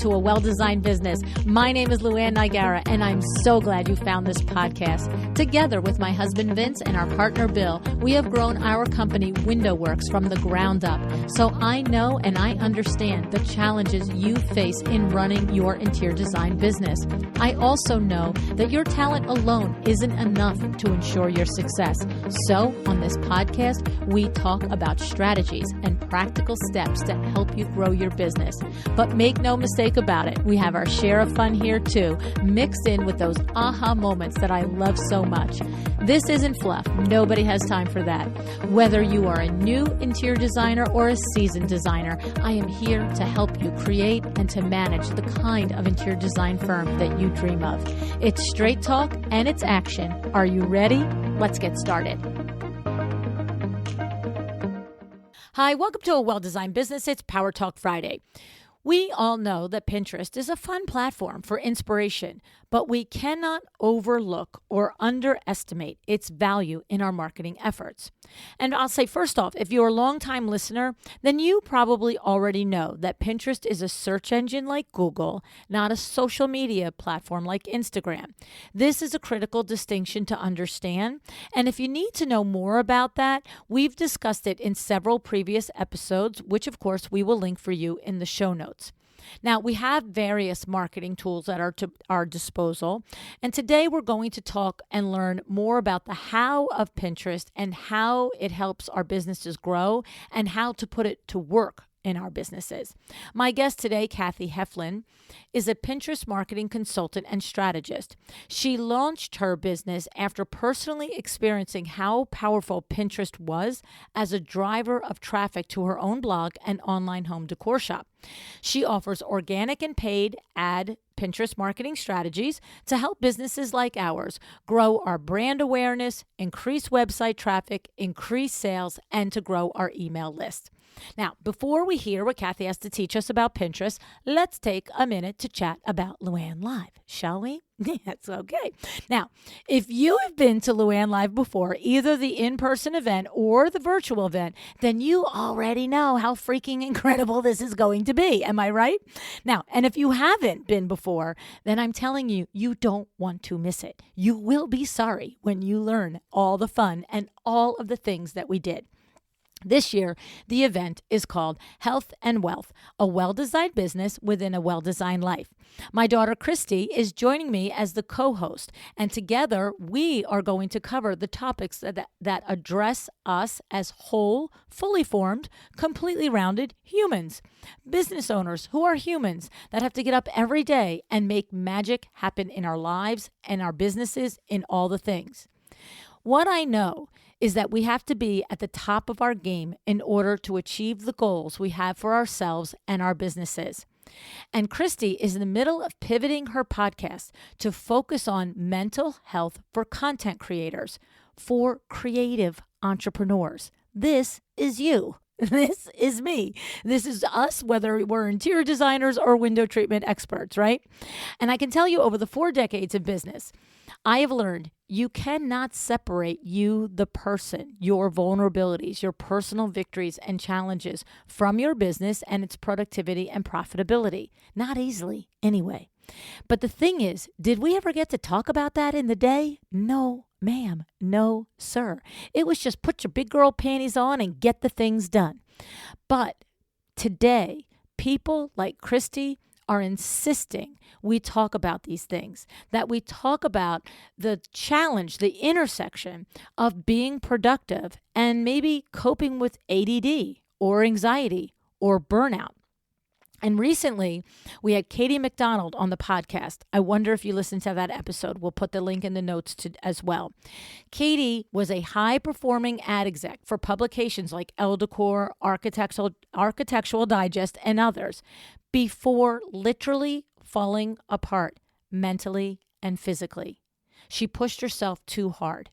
to A Well-Designed Business. My name is LuAnn Nigara, and I'm so glad you found this podcast. Together with my husband Vince and our partner Bill, we have grown our company WindowWorks from the ground up. So I know and I understand the challenges you face in running your interior design business. I also know that your talent alone isn't enough to ensure your success. So on this podcast, we talk about strategies and practical steps to help you grow your business. But make no mistake about it, we have our share of fun here too, mixed in with those aha moments that I love so much. This isn't fluff. Nobody has time for that. Whether you are a new interior designer or a seasoned designer, I am here to help you create and to manage the kind of interior design firm that you dream of. It's straight talk and it's action. Are you ready? Let's get started. Hi, welcome to A Well-Designed Business. It's Power Talk Friday. We all know that Pinterest is a fun platform for inspiration, but we cannot overlook or underestimate its value in our marketing efforts. And I'll say first off, if you're a longtime listener, then you probably already know that Pinterest is a search engine like Google, not a social media platform like Instagram. This is a critical distinction to understand. And if you need to know more about that, we've discussed it in several previous episodes, which of course we will link for you in the show notes. Now, we have various marketing tools at our disposal, and today we're going to talk and learn more about the how of Pinterest and how it helps our businesses grow and how to put it to work in our businesses. My guest today, Cathy Heflin, is a Pinterest marketing consultant and strategist. She launched her business after personally experiencing how powerful Pinterest was as a driver of traffic to her own blog and online home decor shop. She offers organic and paid ad Pinterest marketing strategies to help businesses like ours grow our brand awareness, increase website traffic, increase sales, and to grow our email list. Now, before we hear what Cathy has to teach us about Pinterest, let's take a minute to chat about LuAnn Live, shall we? That's okay. Now, if you have been to LuAnn Live before, either the in-person event or the virtual event, then you already know how freaking incredible this is going to be. Am I right? Now, and if you haven't been before, then I'm telling you, you don't want to miss it. You will be sorry when you learn all the fun and all of the things that we did. This year, the event is called Health and Wealth, a well-designed business within a well-designed life. My daughter, Christy, is joining me as the co-host, and together we are going to cover the topics that address us as whole, fully formed, completely rounded humans. Business owners who are humans that have to get up every day and make magic happen in our lives and our businesses in all the things. What I know is that we have to be at the top of our game in order to achieve the goals we have for ourselves and our businesses. And Christy is in the middle of pivoting her podcast to focus on mental health for content creators, for creative entrepreneurs. This is you. This is me. This is us, whether we're interior designers or window treatment experts, right? And I can tell you over the 4 decades of business, I have learned you cannot separate you, the person, your vulnerabilities, your personal victories and challenges from your business and its productivity and profitability. Not easily, anyway. But the thing is, did we ever get to talk about that in the day? No, ma'am. No, sir. It was just put your big girl panties on and get the things done. But today, people like Christy are insisting we talk about these things, that we talk about the challenge, the intersection of being productive and maybe coping with ADD or anxiety or burnout. And recently, we had Katie McDonald on the podcast. I wonder if you listened to that episode. We'll put the link in the notes as well. Katie was a high-performing ad exec for publications like Elle Decor, Architectural Digest, and others before literally falling apart mentally and physically. She pushed herself too hard.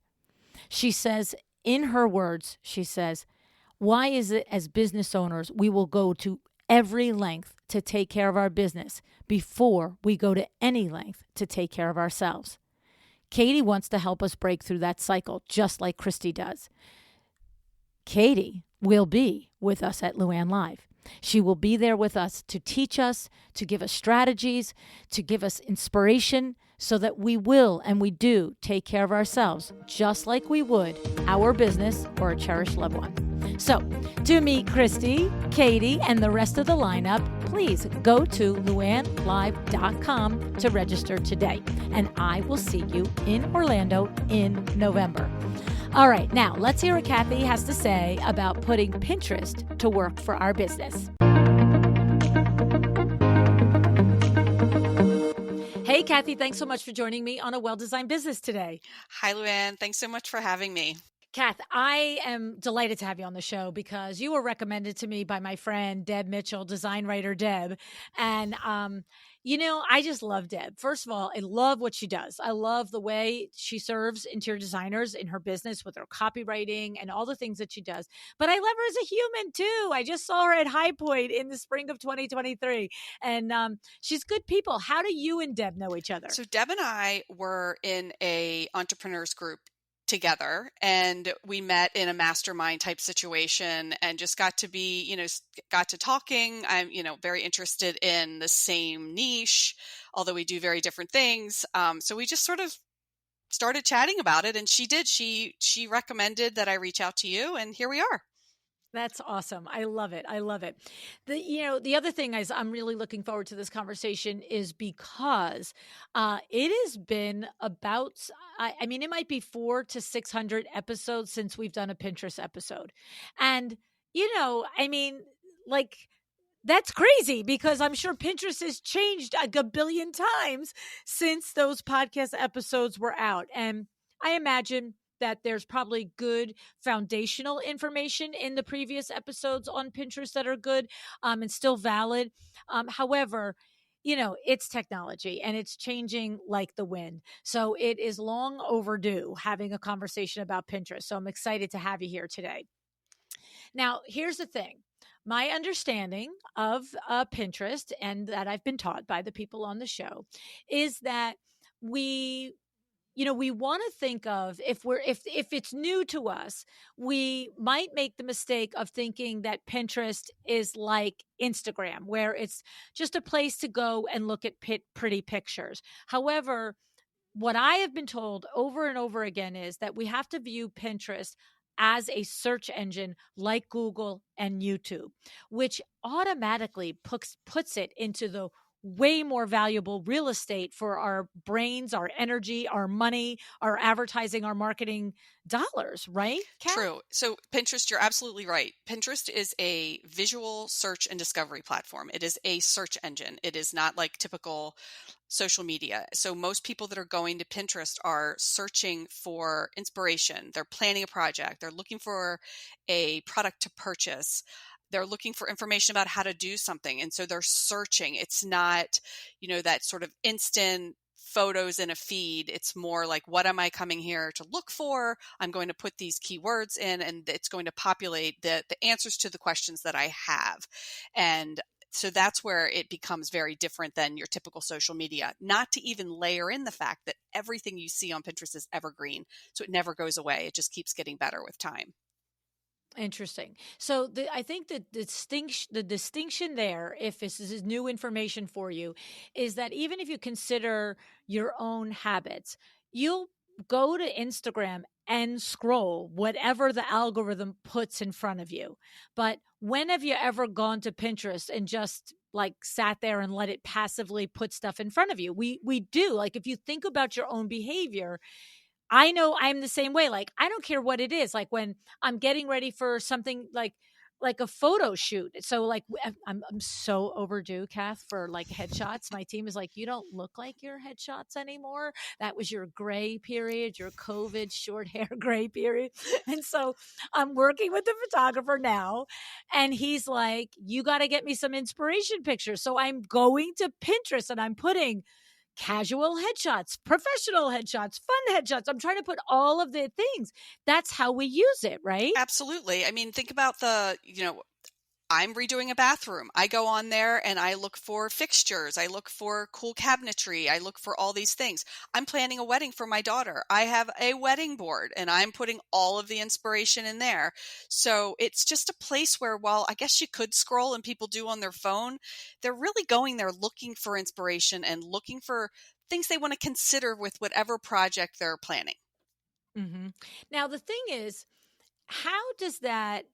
She says, in her words, she says, why is it as business owners we will go to every length to take care of our business before we go to any length to take care of ourselves? Katie wants to help us break through that cycle, just like Christy does. Katie will be with us at LuAnn Live. She will be there with us to teach us, to give us strategies, to give us inspiration so that we will and we do take care of ourselves just like we would our business or a cherished loved one. So, to meet Christy, Katie, and the rest of the lineup, please go to LuAnnLive.com to register today. And I will see you in Orlando in November. All right, now let's hear what Cathy has to say about putting Pinterest to work for our business. Hey, Cathy, thanks so much for joining me on A Well-Designed Business today. Hi, LuAnn. Thanks so much for having me. Kath, I am delighted to have you on the show because you were recommended to me by my friend, Deb Mitchell, design writer Deb. And, I just love Deb. First of all, I love what she does. I love the way she serves interior designers in her business with her copywriting and all the things that she does. But I love her as a human too. I just saw her at High Point in the spring of 2023. And she's good people. How do you and Deb know each other? So Deb and I were in a entrepreneurs group together, and we met in a mastermind type situation and just got to be, got to talking. I'm, very interested in the same niche, although we do very different things. So we just sort of started chatting about it, and she did. She recommended that I reach out to you, and here we are. That's awesome. I love it. I love it. The other thing is I'm really looking forward to this conversation is because it has been about, it might be 400 to 600 episodes since we've done a Pinterest episode. And, that's crazy because I'm sure Pinterest has changed a billion times since those podcast episodes were out. And I imagine that there's probably good foundational information in the previous episodes on Pinterest that are good and still valid. However, it's technology and it's changing like the wind. So it is long overdue having a conversation about Pinterest. So I'm excited to have you here today. Now, here's the thing. My understanding of Pinterest, and that I've been taught by the people on the show, is that we want to think of if it's new to us, we might make the mistake of thinking that Pinterest is like Instagram, where it's just a place to go and look at pretty pictures. However, what I have been told over and over again is that we have to view Pinterest as a search engine like Google and YouTube, which automatically puts it into the way more valuable real estate for our brains, our energy, our money, our advertising, our marketing dollars, right, Kat? True. So Pinterest, you're absolutely right. Pinterest is a visual search and discovery platform. It is a search engine. It is not like typical social media. So most people that are going to Pinterest are searching for inspiration. They're planning a project. They're looking for a product to purchase. They're looking for information about how to do something. And so they're searching. It's not, that sort of instant photos in a feed. It's more like, what am I coming here to look for? I'm going to put these keywords in, and it's going to populate the answers to the questions that I have. And so that's where it becomes very different than your typical social media, not to even layer in the fact that everything you see on Pinterest is evergreen. So it never goes away. It just keeps getting better with time. Interesting. So I think the distinction there, if this is new information for you, is that even if you consider your own habits, you'll go to Instagram and scroll whatever the algorithm puts in front of you. But when have you ever gone to Pinterest and just sat there and let it passively put stuff in front of you? We do. If you think about your own behavior, I know I'm the same way. I don't care what it is. When I'm getting ready for something like a photo shoot. So I'm so overdue, Kath, for headshots. My team is you don't look like your headshots anymore. That was your gray period, your COVID short hair gray period. And so I'm working with the photographer now, and he's like, you got to get me some inspiration pictures. So I'm going to Pinterest and I'm putting casual headshots, professional headshots, fun headshots. I'm trying to put all of the things. That's how we use it, right? Absolutely. I mean, think about I'm redoing a bathroom. I go on there and I look for fixtures. I look for cool cabinetry. I look for all these things. I'm planning a wedding for my daughter. I have a wedding board and I'm putting all of the inspiration in there. So it's just a place where, while I guess you could scroll and people do on their phone, they're really going there looking for inspiration and looking for things they want to consider with whatever project they're planning. Mm-hmm. Now, the thing is, how does that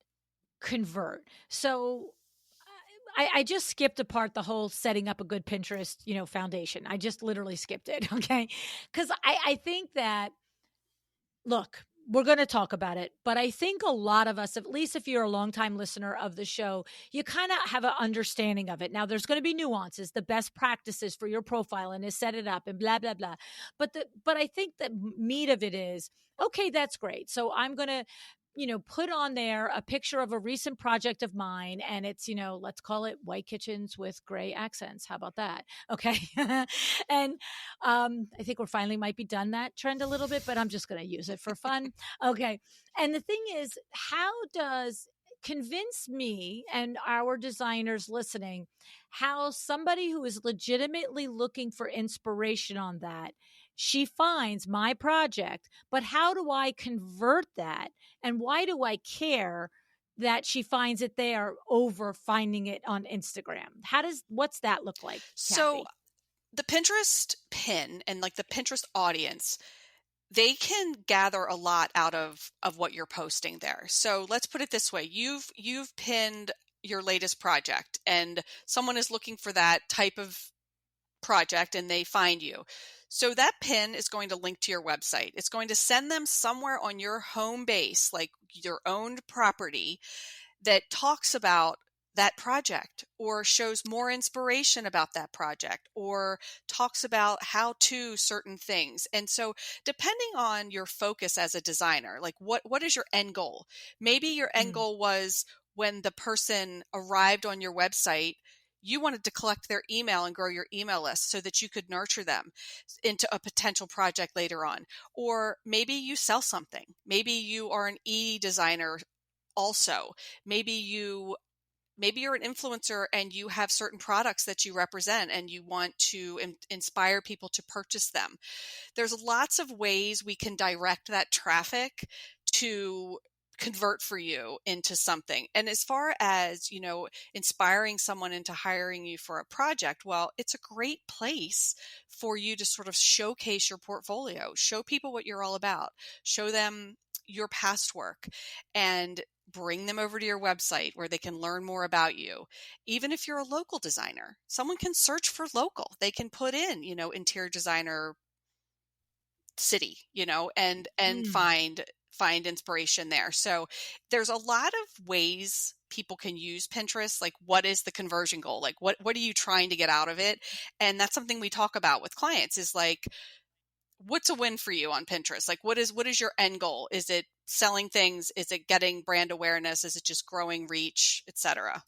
convert? So I just skipped apart the whole setting up a good Pinterest, foundation. I just literally skipped it. Okay. Cause I think that, look, we're going to talk about it, but I think a lot of us, at least if you're a longtime listener of the show, you kind of have an understanding of it. Now, there's going to be nuances, the best practices for your profile and to set it up and blah, blah, blah. But I think the meat of it is, okay, that's great. So I'm going to, put on there a picture of a recent project of mine. And it's, let's call it white kitchens with gray accents. How about that? Okay. And I think we're finally might be done that trend a little bit, but I'm just going to use it for fun. Okay. And the thing is, how does convince me and our designers listening how somebody who is legitimately looking for inspiration on that, she finds my project, but how do I convert that? And why do I care that she finds it there over finding it on Instagram? What's that look like, So Cathy? the Pinterest pin and like the Pinterest audience, they can gather a lot out of what you're posting there. So let's put it this way. You've pinned your latest project and someone is looking for that type of project and they find you. So that pin is going to link to your website. It's going to send them somewhere on your home base, like your owned property, that talks about that project or shows more inspiration about that project or talks about how to certain things. And so depending on your focus as a designer, like what is your end goal? Maybe your end Mm. goal was, when the person arrived on your website, you wanted to collect their email and grow your email list so that you could nurture them into a potential project later on. Or maybe you sell something. Maybe you are an e-designer also. Maybe you're an influencer and you have certain products that you represent and you want to inspire people to purchase them. There's lots of ways we can direct that traffic to convert for you into something. And as far as, inspiring someone into hiring you for a project, well, it's a great place for you to sort of showcase your portfolio, show people what you're all about, show them your past work, and bring them over to your website where they can learn more about you. Even if you're a local designer, someone can search for local. They can put in, interior designer city, and Mm. find inspiration there. So there's a lot of ways people can use Pinterest. Like, what is the conversion goal? Like, what are you trying to get out of it? And that's something we talk about with clients, is like, what's a win for you on Pinterest? Like, what is your end goal? Is it selling things? Is it getting brand awareness? Is it just growing reach, etc.?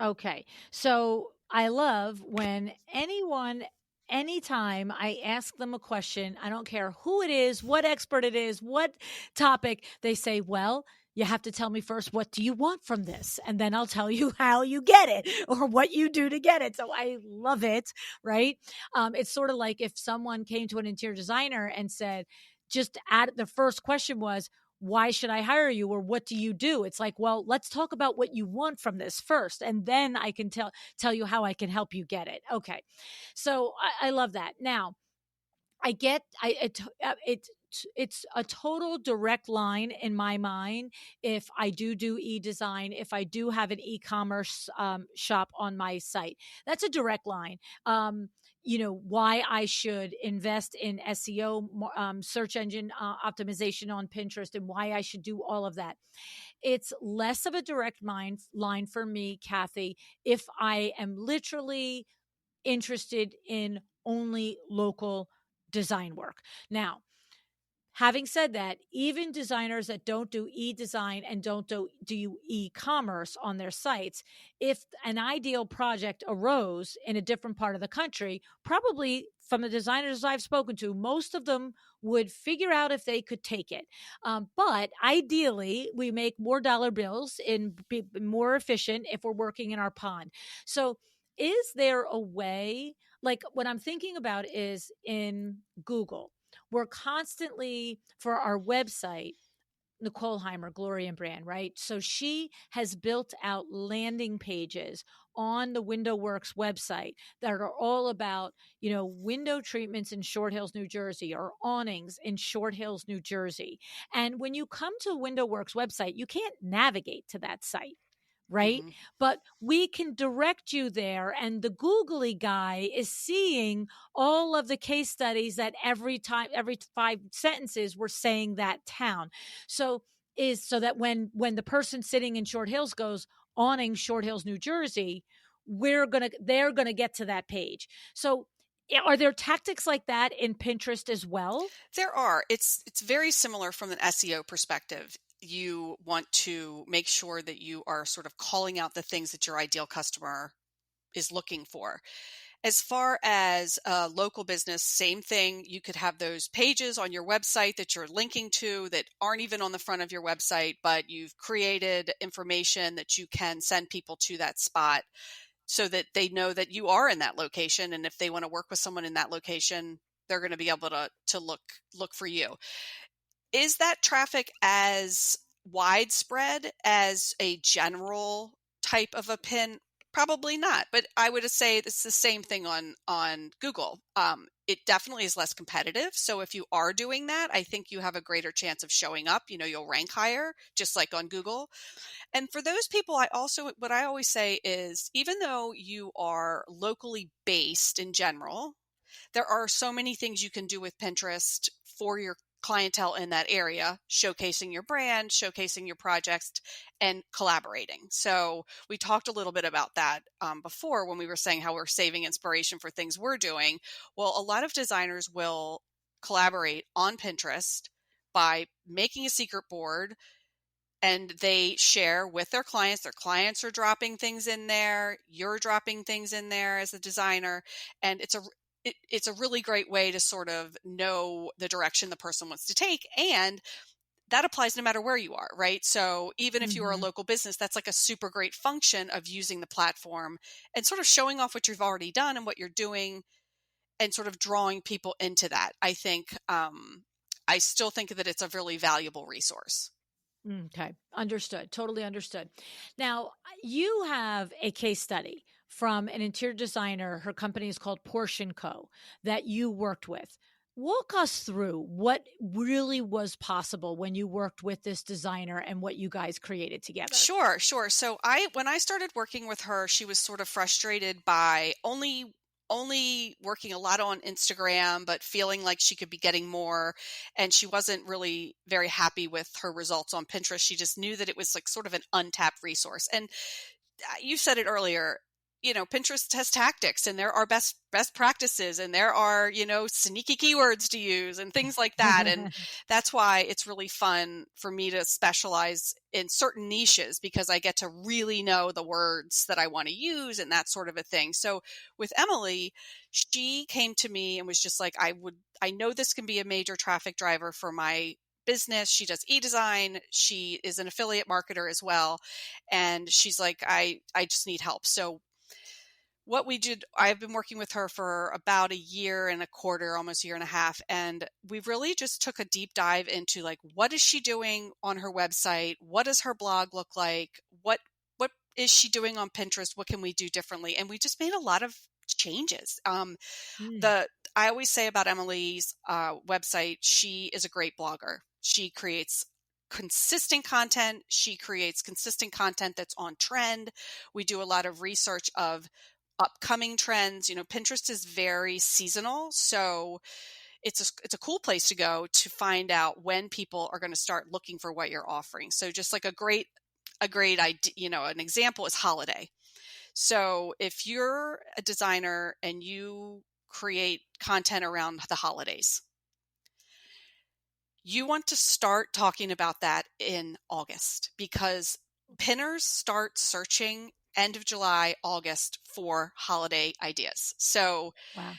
Okay. So I love when anytime I ask them a question, I don't care who it is, what expert it is, what topic, they say, well, you have to tell me first, what do you want from this? And then I'll tell you how you get it or what you do to get it. So I love it. Right. It's sort of like if someone came to an interior designer and said, just add the first question was, why should I hire you, or what do you do? It's like, well, let's talk about what you want from this first, and then I can tell you how I can help you get it. Okay. So I love that. Now, I get it's a total direct line in my mind. If I do e-design, if I do have an e-commerce shop on my site, that's a direct line. Why I should invest in SEO, search engine optimization on Pinterest, and why I should do all of that. It's less of a direct line for me, Cathy, if I am literally interested in only local design work. Now, having said that, even designers that don't do e-design and don't do e-commerce on their sites, if an ideal project arose in a different part of the country, probably from the designers I've spoken to, most of them would figure out if they could take it. But ideally, we make more dollar bills and be more efficient if we're working in our pond. So, is there a way, like what I'm thinking about is in Google, we're constantly for our website, Nicole Heimer, Gloria Brand, right? So she has built out landing pages on the Window Works website that are all about, window treatments in Short Hills, New Jersey, or awnings in Short Hills, New Jersey. And when you come to Window Works website, you can't navigate to that site, right? Hmm. But we can direct you there. And the googly guy is seeing all of the case studies that every 5 sentences we're saying that town. So so that when the person sitting in Short Hills goes awning Short Hills, New Jersey, they're gonna get to that page. So are there tactics like that in Pinterest as well? There are. It's very similar from an SEO perspective. You want to make sure that you are sort of calling out the things that your ideal customer is looking for. As far as a local business, same thing. You could have those pages on your website that you're linking to that aren't even on the front of your website, but you've created information that you can send people to that spot so that they know that you are in that location. And if they want to work with someone in that location, they're going to be able to look for you. Is that traffic as widespread as a general type of a pin? Probably not, but I would say it's the same thing on Google. It definitely is less competitive. So if you are doing that, I think you have a greater chance of showing up. You'll rank higher, just like on Google. And for those people, what I always say is, even though you are locally based in general, there are so many things you can do with Pinterest for your clientele in that area, showcasing your brand, showcasing your projects, and collaborating. So we talked a little bit about that before when we were saying how we're saving inspiration for things we're doing. Well, a lot of designers will collaborate on Pinterest by making a secret board, and they share with their clients. Their clients are dropping things in there. You're dropping things in there as a designer. And it's a really great way to sort of know the direction the person wants to take. And that applies no matter where you are, right? So even if you are a Mhm. local business, that's like a super great function of using the platform and sort of showing off what you've already done and what you're doing and sort of drawing people into that. I still think that it's a really valuable resource. Okay, understood. Totally understood. Now, you have a case study from an interior designer. Her company is called Portion Co. that you worked with. Walk us through what really was possible when you worked with this designer and what you guys created together. Sure, sure. So when I started working with her, she was sort of frustrated by only working a lot on Instagram, but feeling like she could be getting more. And she wasn't really very happy with her results on Pinterest. She just knew that it was like sort of an untapped resource. And you said it earlier, Pinterest has tactics, and there are best practices, and there are, sneaky keywords to use and things like that. And that's why it's really fun for me to specialize in certain niches, because I get to really know the words that I want to use and that sort of a thing. So with Emily, she came to me and was just like, I know this can be a major traffic driver for my business. She does e-design. She is an affiliate marketer as well. And she's like, I just need help. So what we did, I've been working with her for about a year and a quarter, almost a year and a half. And we really just took a deep dive into like, what is she doing on her website? What does her blog look like? What is she doing on Pinterest? What can we do differently? And we just made a lot of changes. Mm, The I always say about Emily's website, she is a great blogger. She creates consistent content. She creates consistent content that's on trend. We do a lot of research of upcoming trends. Pinterest is very seasonal, so it's a cool place to go to find out when people are going to start looking for what you're offering. So just like a great idea, an example is holiday. So if you're a designer and you create content around the holidays, you want to start talking about that in August, because pinners start searching end of July, August for holiday ideas. So wow.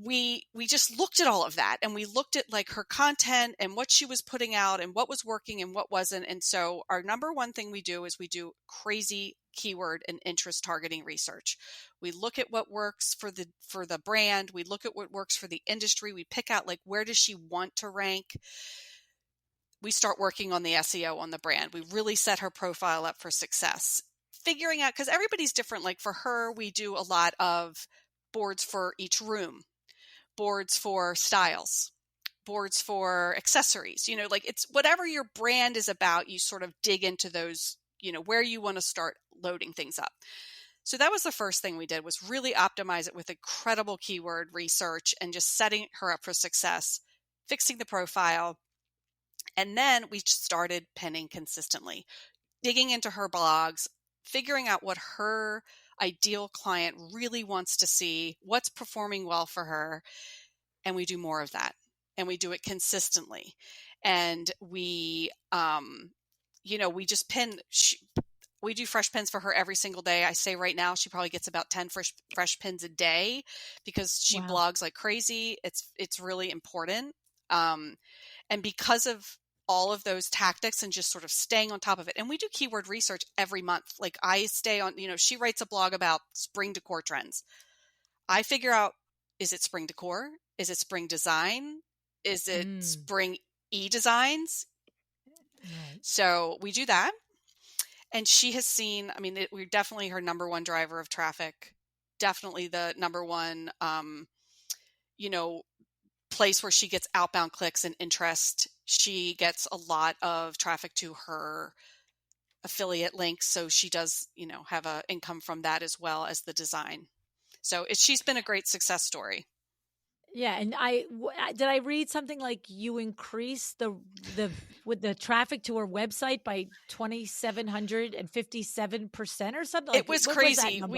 we just looked at all of that, and we looked at like her content and what she was putting out and what was working and what wasn't. And so our number one thing we do is we do crazy keyword and interest targeting research. We look at what works for the brand. We look at what works for the industry. We pick out like, where does she want to rank? We start working on the SEO on the brand. We really set her profile up for success. Figuring out, because everybody's different. Like for her, we do a lot of boards for each room, boards for styles, boards for accessories, like it's whatever your brand is about, you sort of dig into those, where you want to start loading things up. So that was the first thing we did, was really optimize it with incredible keyword research and just setting her up for success, fixing the profile. And then we started pinning consistently, digging into her blogs, figuring out what her ideal client really wants to see, what's performing well for her. And we do more of that, and we do it consistently. And we, we just pin, we do fresh pins for her every single day. I say right now, she probably gets about 10 fresh pins a day because she blogs like crazy. It's really important. And because of all of those tactics and just sort of staying on top of it. And we do keyword research every month. Like I stay on, she writes a blog about spring decor trends. I figure out, is it spring decor? Is it spring design? Is it spring e-designs? Right. So we do that. And she has seen, we're definitely her number one driver of traffic. Definitely the number one, place where she gets outbound clicks and interest. She gets a lot of traffic to her affiliate links. So she does, have an income from that as well as the design. So she's been a great success story. Yeah, and did I read something like you increase with the traffic to her website by 2,757% or something? Like, it was what crazy. Was that number?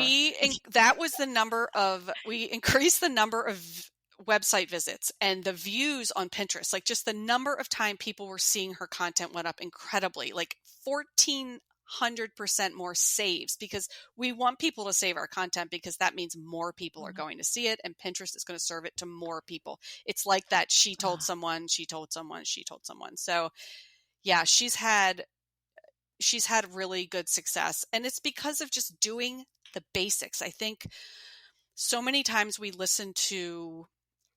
That was the number of, we increased the number of website visits and the views on Pinterest. Like just the number of time people were seeing her content went up incredibly, like 1,400% more saves, because we want people to save our content because that means more people are going to see it, and Pinterest is going to serve it to more people. It's like that. She told someone, she told someone, she told someone. So yeah, she's had really good success, and it's because of just doing the basics. I think so many times we listen to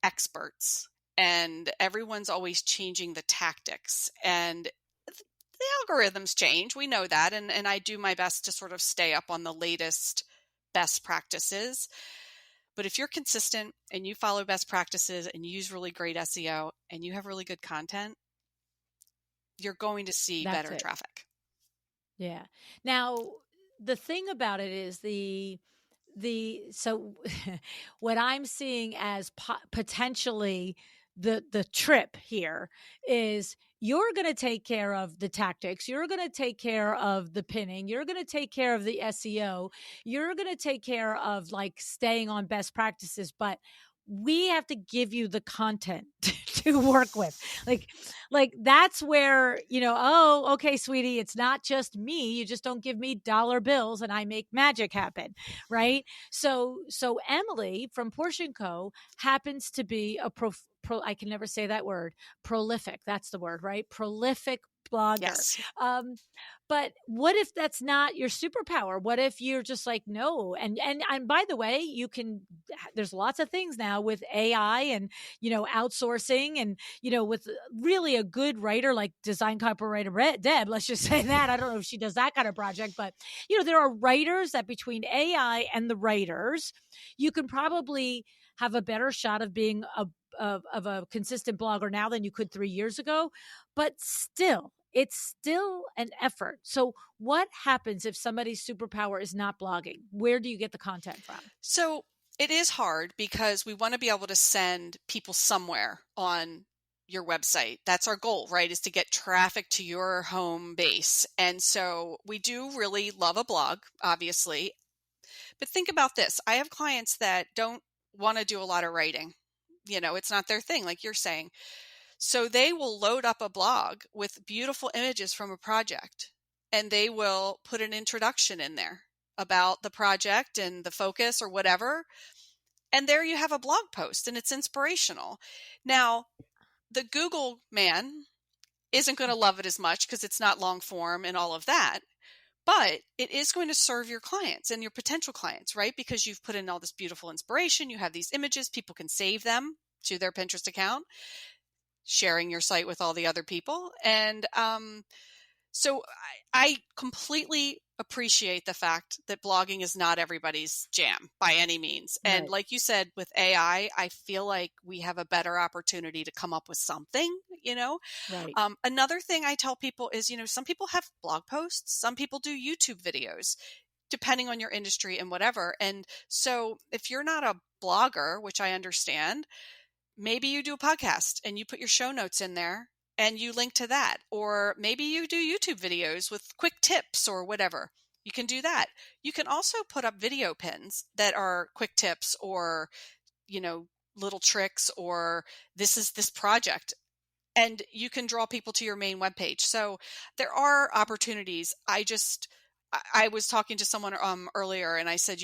experts and everyone's always changing the tactics, and the algorithms change. We know that. And I do my best to sort of stay up on the latest best practices. But if you're consistent and you follow best practices and you use really great SEO and you have really good content, you're going to see better traffic. Yeah. Now, the thing about it is so what I'm seeing as potentially the trip here is, you're going to take care of the tactics. You're going to take care of the pinning. You're going to take care of the SEO. You're going to take care of like staying on best practices, but we have to give you the content to work with. Like that's where, oh, okay, sweetie, it's not just me. You just don't give me dollar bills and I make magic happen. Right. So Emily from Portion Co. happens to be a I can never say that word. Prolific. That's the word, right? Prolific blogger. Yes. But what if that's not your superpower? What if you're just like, no? And by the way, there's lots of things now with AI and, outsourcing and, with really a good writer like design copywriter Deb, let's just say that. I don't know if she does that kind of project, but, there are writers that between AI and the writers, you can probably have a better shot of being of a consistent blogger now than you could 3 years ago, but still, it's still an effort. So what happens if somebody's superpower is not blogging? Where do you get the content from? So it is hard because we want to be able to send people somewhere on your website. That's our goal, right? Is to get traffic to your home base. And so we do really love a blog, obviously. But think about this. I have clients that don't want to do a lot of writing. It's not their thing, like you're saying. So they will load up a blog with beautiful images from a project, and they will put an introduction in there about the project and the focus or whatever. And there you have a blog post and it's inspirational. Now, the Google man isn't going to love it as much because it's not long form and all of that. But it is going to serve your clients and your potential clients, right? Because you've put in all this beautiful inspiration. You have these images. People can save them to their Pinterest account, sharing your site with all the other people. And so I completely appreciate the fact that blogging is not everybody's jam by any means. And Right. like you said, with AI, I feel like we have a better opportunity to come up with something, you know? Right. Another thing I tell people is, some people have blog posts, some people do YouTube videos, depending on your industry and whatever. And so if you're not a blogger, which I understand, maybe you do a podcast and you put your show notes in there and you link to that. Or maybe you do YouTube videos with quick tips or whatever. You can do that. You can also put up video pins that are quick tips or, little tricks, or this is this project. And you can draw people to your main webpage. So there are opportunities. I was talking to someone earlier and I said,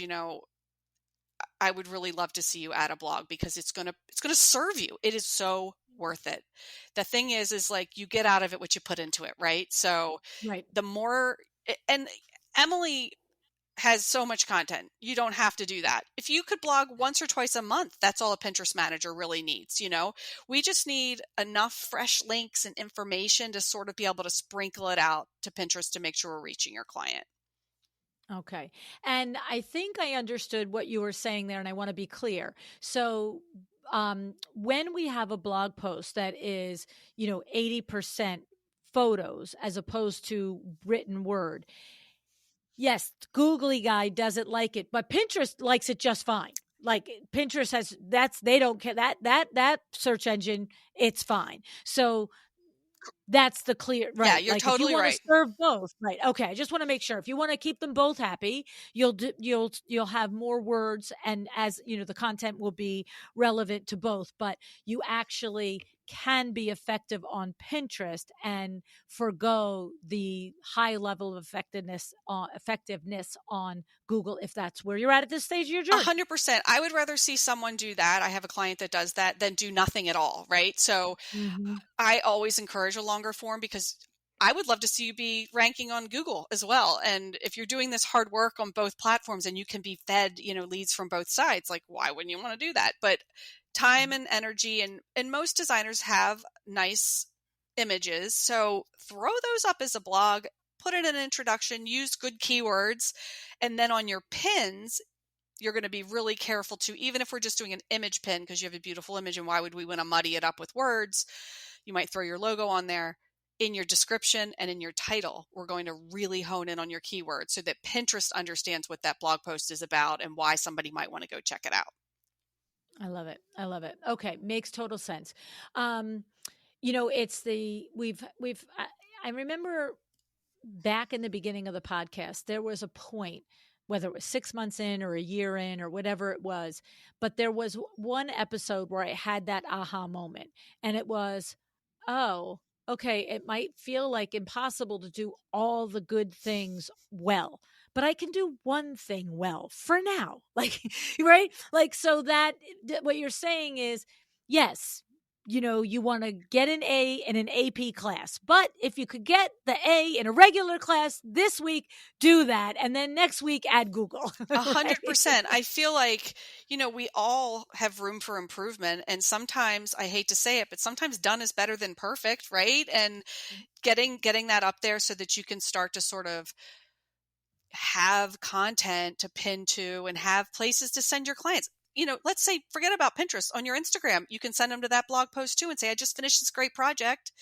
I would really love to see you add a blog because it's going to serve you. It is so worth it. The thing is like you get out of it what you put into it, right? So Right. the more, and Emily has so much content. You don't have to do that. If you could blog once or twice a month, that's all a Pinterest manager really needs. We just need enough fresh links and information to sort of be able to sprinkle it out to Pinterest to make sure we're reaching your client. Okay. And I think I understood what you were saying there, and I want to be clear. So, when we have a blog post that is, 80% photos as opposed to written word, yes, Googly Guy doesn't like it, but Pinterest likes it just fine. Like Pinterest they don't care that search engine, it's fine. So that's the clear, Yeah, right? you're Like if you totally want to right. serve both, right? Okay, I just want to make sure. If you want to keep them both happy, you'll have more words, and as the content will be relevant to both. But you actually can be effective on Pinterest and forgo the high level of effectiveness on Google if that's where you're at this stage of your journey. 100%. I would rather see someone do that. I have a client that does that than do nothing at all, right? So Mm-hmm. I always encourage a longer form because I would love to see you be ranking on Google as well. And if you're doing this hard work on both platforms and you can be fed, leads from both sides, like why wouldn't you want to do that? But time and energy, and most designers have nice images. So throw those up as a blog, put in an introduction, use good keywords, and then on your pins, you're going to be really careful to, even if we're just doing an image pin because you have a beautiful image, and why would we want to muddy it up with words? You might throw your logo on there. In your description and in your title, we're going to really hone in on your keywords so that Pinterest understands what that blog post is about and why somebody might want to go check it out. I love it. I love it. Okay, makes total sense. It's I remember back in the beginning of the podcast, there was a point, whether it was 6 months in or a year in or whatever it was, but there was one episode where I had that aha moment, and it was, oh, okay, it might feel like impossible to do all the good things well, but I can do one thing well for now. Like, right? Like, so what you're saying is, yes, you want to get an A in an AP class, but if you could get the A in a regular class this week, do that. And then next week, add Google. 100%. I feel like, we all have room for improvement. And sometimes, I hate to say it, but sometimes done is better than perfect, right? And getting that up there so that you can start to sort of have content to pin to and have places to send your clients. Let's say, forget about Pinterest. On your Instagram, you can send them to that blog post too and say, I just finished this great project,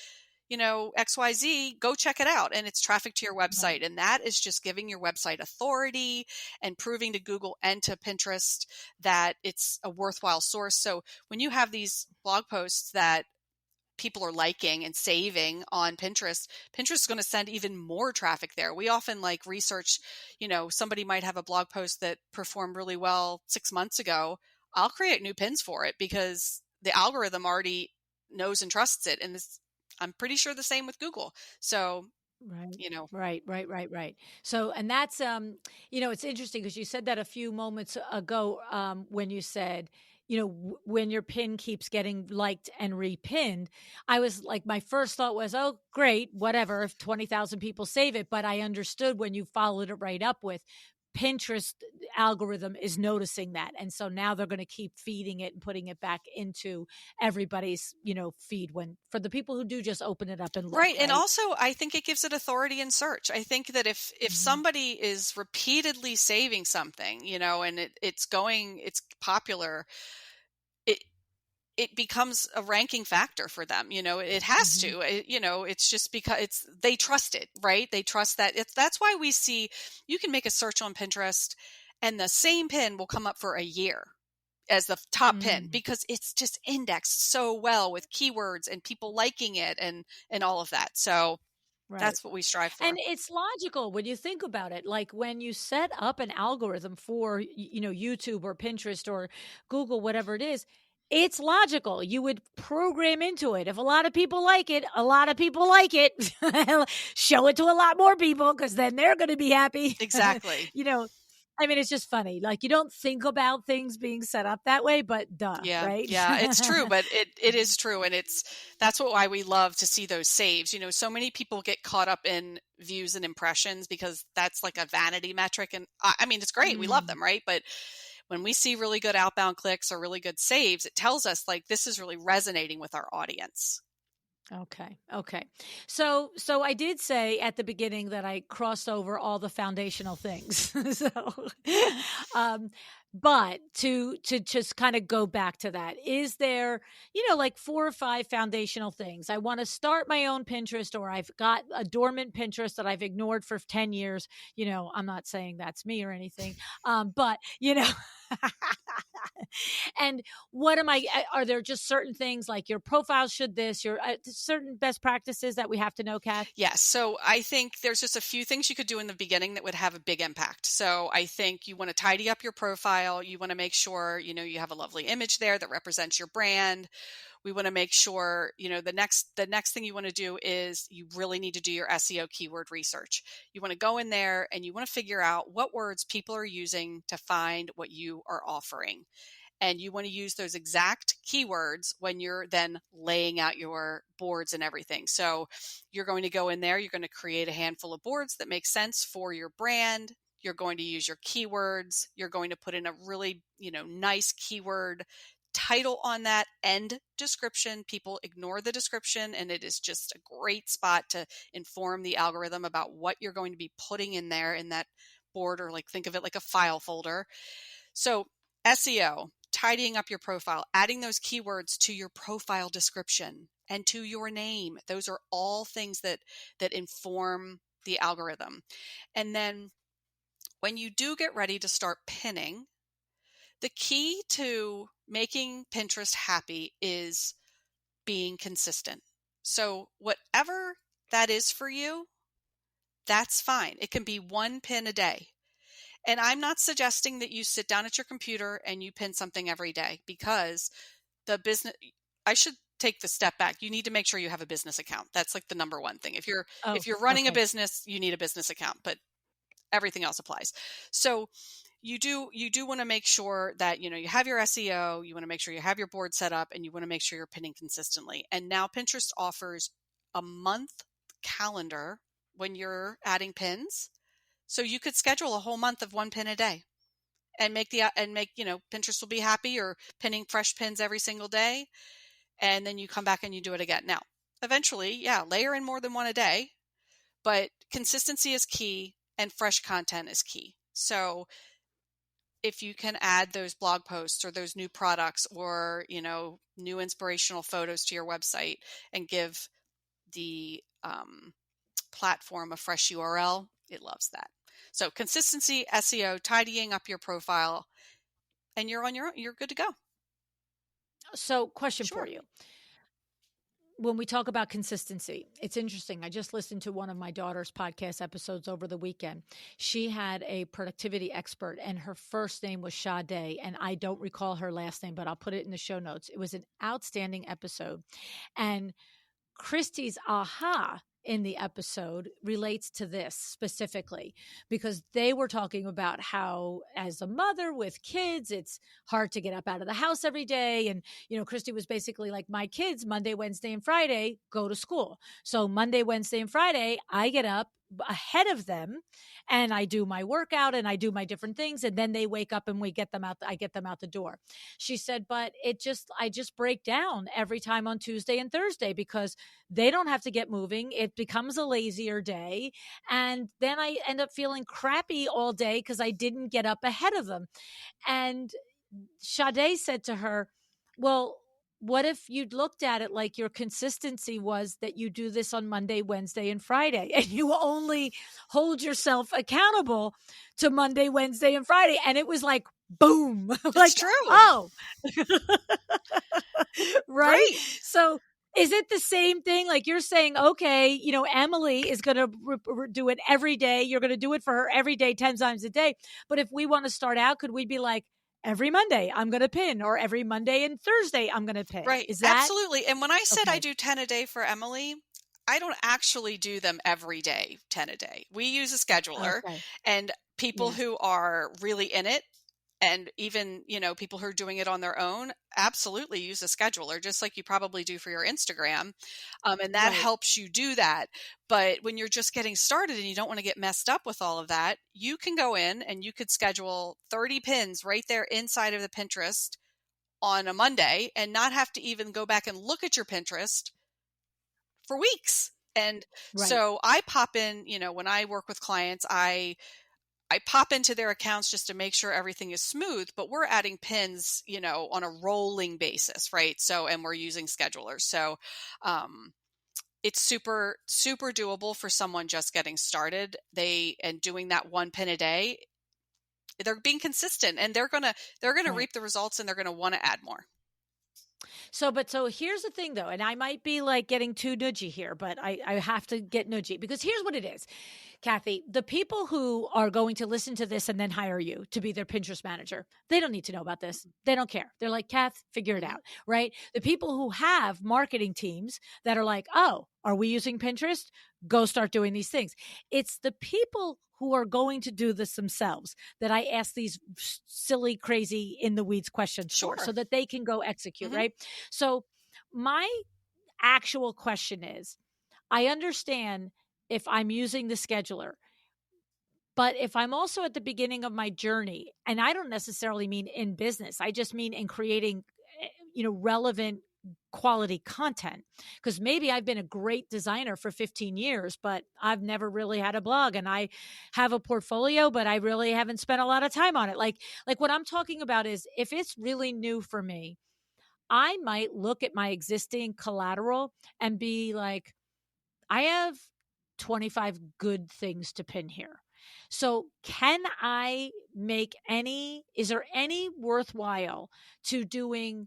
XYZ, go check it out. And it's traffic to your website. And that is just giving your website authority and proving to Google and to Pinterest that it's a worthwhile source. So when you have these blog posts that people are liking and saving on Pinterest is going to send even more traffic there. We often research, somebody might have a blog post that performed really well 6 months ago. I'll create new pins for it because the algorithm already knows and trusts it. And I'm pretty sure the same with Google. So Right. you know. Right. So, and that's, it's interesting because you said that a few moments ago, when you said, when your pin keeps getting liked and repinned, I was like, my first thought was, oh, great, whatever, if 20,000 people save it. But I understood when you followed it right up with Pinterest algorithm is noticing that. And so now they're going to keep feeding it and putting it back into everybody's, feed when for the people who do just open it up and look, Right. And right? also I think it gives it authority in search. I think that if Mhm. somebody is repeatedly saving something, and it's popular, it it becomes a ranking factor for them. It has Mhm. to. It's just because they trust it, right? They trust that. That's why we see you can make a search on Pinterest and the same pin will come up for a year as the top pin Mm, because it's just indexed so well with keywords and people liking it and all of that. So right. that's what we strive And for. it's logical when you think about it. Like when you set up an algorithm for, YouTube or Pinterest or Google, whatever it is, it's logical. You would program into it. If a lot of people like it, a lot of people like it. Show it to a lot more people because then they're going to be happy. Exactly. you know, I mean, it's just funny. Like you don't think about things being set up that way, but duh, Yeah, right? yeah, it's true, but it is true, and that's why we love to see those saves. So many people get caught up in views and impressions because that's like a vanity metric, and I mean, it's great, we love Mm. them, right? But when we see really good outbound clicks or really good saves, it tells us like this is really resonating with our audience. Okay. So I did say at the beginning that I crossed over all the foundational things. so um but to just kind of go back to that, is there, like 4 or 5 foundational things? I want to start my own Pinterest, or I've got a dormant Pinterest that I've ignored for 10 years. I'm not saying that's me or anything. But and what am I? Are there just certain things like your profile should this, your certain best practices that we have to know, Kath? Yes. So I think there's just a few things you could do in the beginning that would have a big impact. So I think you want to tidy up your profile. You want to make sure, you have a lovely image there that represents your brand. We want to make sure, the next thing you want to do is you really need to do your SEO keyword research. You want to go in there and you want to figure out what words people are using to find what you are offering. And you want to use those exact keywords when you're then laying out your boards and everything. So you're going to go in there, you're going to create a handful of boards that make sense for your brand. You're going to use your keywords. You're going to put in a really, nice keyword title on that and description. People ignore the description, and it is just a great spot to inform the algorithm about what you're going to be putting in there in that board, or like think of it like a file folder. So SEO, tidying up your profile, adding those keywords to your profile description and to your name. Those are all things that inform the algorithm. And then when you do get ready to start pinning, the key to making Pinterest happy is being consistent. So whatever that is for you, that's fine. It can be one pin a day. And I'm not suggesting that you sit down at your computer and you pin something every day, because the business, I should take the step back. You need to make sure you have a business account. That's like the number one thing. If you're Oh, if you're running a okay. business, you need a business account, but everything else applies. So you do want to make sure that you have your SEO, you want to make sure you have your board set up, and you want to make sure you're pinning consistently. And now Pinterest offers a month calendar when you're adding pins. So you could schedule a whole month of one pin a day and make Pinterest will be happy. You're pinning fresh pins every single day, and then you come back and you do it again. Now, eventually, yeah, layer in more than one a day, but consistency is key and fresh content is key. So if you can add those blog posts or those new products or new inspirational photos to your website and give the platform a fresh URL, it loves that. So consistency, SEO, tidying up your profile, and you're good to go. So, question for Sure. you. When we talk about consistency, it's interesting. I just listened to one of my daughter's podcast episodes over the weekend. She had a productivity expert, and her first name was Sade, and I don't recall her last name, but I'll put it in the show notes. It was an outstanding episode. And Christie's aha in the episode relates to this specifically, because they were talking about how, as a mother with kids, it's hard to get up out of the house every day. And, Christy was basically like, my kids, Monday, Wednesday, and Friday go to school. So Monday, Wednesday, and Friday, I get up ahead of them and I do my workout and I do my different things. And then they wake up and I get them out the door. She said, but I just break down every time on Tuesday and Thursday because they don't have to get moving. It becomes a lazier day. And then I end up feeling crappy all day because I didn't get up ahead of them. And Sade said to her, well, what if you'd looked at it like your consistency was that you do this on Monday, Wednesday, and Friday, and you only hold yourself accountable to Monday, Wednesday, and Friday? And it was like, boom. It's true. Oh, right? Right. So is it the same thing? Like you're saying, okay, Emily is going to do it every day. You're going to do it for her every day, 10 times a day. But if we want to start out, could we be like, every Monday I'm going to pin, or every Monday and Thursday I'm going to pin? Right. Is that absolutely? And when I said okay? I do 10 a day for Emily, I don't actually do them every day, 10 a day. We use a scheduler, Okay. and people Yes. who are really in it, and even, people who are doing it on their own, absolutely use a scheduler, just like you probably do for your Instagram. And that Right. helps you do that. But when you're just getting started and you don't want to get messed up with all of that, you can go in and you could schedule 30 pins right there inside of the Pinterest on a Monday and not have to even go back and look at your Pinterest for weeks. And Right. so I pop in, when I work with clients, I pop into their accounts just to make sure everything is smooth, but we're adding pins, on a rolling basis, right? So, and we're using schedulers. So, it's super, super doable for someone just getting started. And doing that one pin a day, they're being consistent, and they're going to Right. reap the results, and they're going to want to add more. So here's the thing though, and I might be like getting too nudgy here, but I have to get nudgy because here's what it is. Cathy, the people who are going to listen to this and then hire you to be their Pinterest manager, they don't need to know about this. They don't care. They're like, Kath, figure it out, right? The people who have marketing teams that are like, oh, are we using Pinterest? Go start doing these things. It's the people who are going to do this themselves that I ask these silly, crazy, in the weeds questions for, so that they can go execute, right? So my actual question is, I understand if I'm using the scheduler, but if I'm also at the beginning of my journey, and I don't necessarily mean in business, I just mean in creating, relevant quality content, because maybe I've been a great designer for 15 years, but I've never really had a blog, and I have a portfolio, but I really haven't spent a lot of time on it. Like what I'm talking about is, if it's really new for me, I might look at my existing collateral and be like, I have 25 good things to pin here. So is there any worthwhile to doing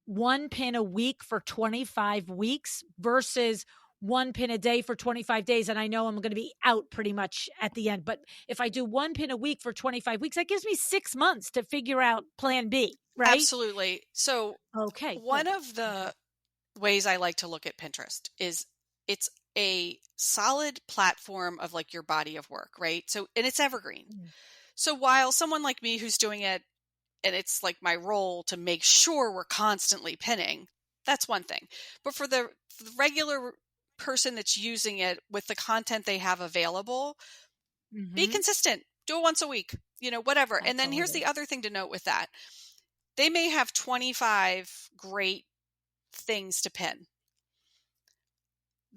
one pin a week for 25 weeks versus one pin a day for 25 days? And I know I'm going to be out pretty much at the end, but if I do one pin a week for 25 weeks, that gives me 6 months to figure out plan B, right? Absolutely. So Okay. one Good. of the ways I like to look at Pinterest is it's a solid platform of like your body of work, right? So, and it's evergreen. So while someone like me who's doing it, and it's like my role to make sure we're constantly pinning, that's one thing. But for the regular person that's using it with the content they have available, be consistent. Do it once a week, whatever. That's and then here's all it the is. other thing to note with that. They may have 25 great things to pin.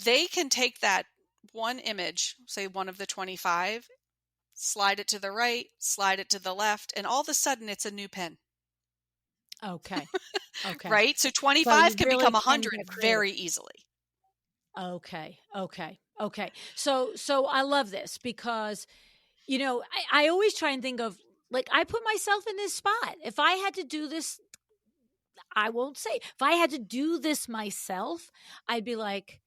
They can take that one image, say one of the 25, slide it to the right, slide it to the left, and all of a sudden it's a new pin. Okay. Okay. Right? So So 25 you can really become can 100 get creative. very easily. Okay. Okay. Okay. So I love this because, I always try and think of, like, I put myself in this spot. If I had to do this, I won't say, if I had to do this myself, I'd be like,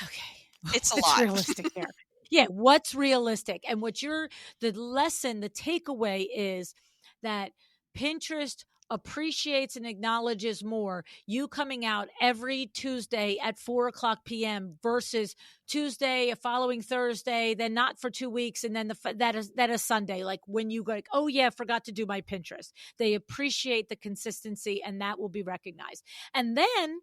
okay, It's a what's lot. realistic here? Yeah, what's realistic? And the lesson, the takeaway is that Pinterest appreciates and acknowledges more you coming out every Tuesday at 4:00 p.m. versus Tuesday, a following Thursday, then not for 2 weeks, and then that is Sunday. Like when you go, like, oh yeah, forgot to do my Pinterest. They appreciate the consistency, and that will be recognized. And then